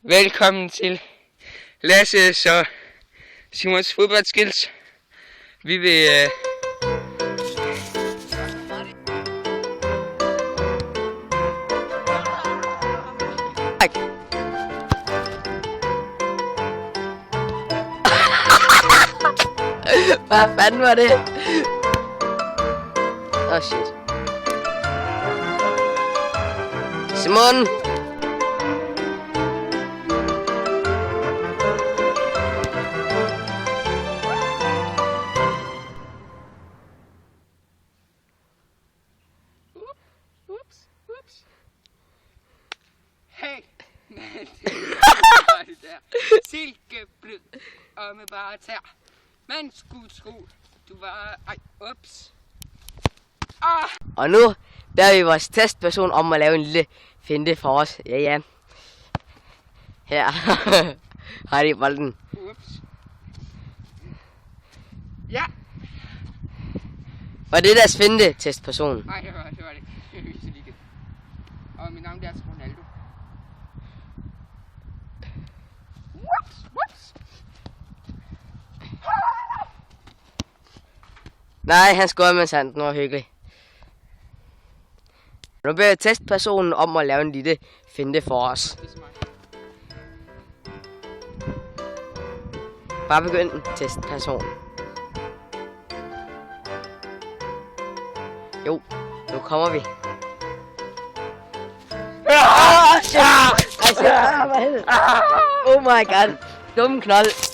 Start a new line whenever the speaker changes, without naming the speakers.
Velkommen til Lasses og Simons fodboldskills. Vi vil
Hvad fanden var det? Åh, shit. Simon!
Ups. Hey! Det der. Silkeblød og med bare tær. Man skulle tro, du var... ups.
Og nu beder vi vores testperson om at lave en lille finte for os. Ja. Her har de bolden.
Ups. Ja.
Var det deres finte, testperson?
Nej, det var det. Jeg viser lige igen. Og mit navn er Ronaldo. Whoops.
Nej, han skårede med sand. Den var hyggelig. Nu beder jeg testpersonen om at lave en lille finte for os. Bare begynd, testperson. Jo, nu kommer vi. Oh my god. Dum knold.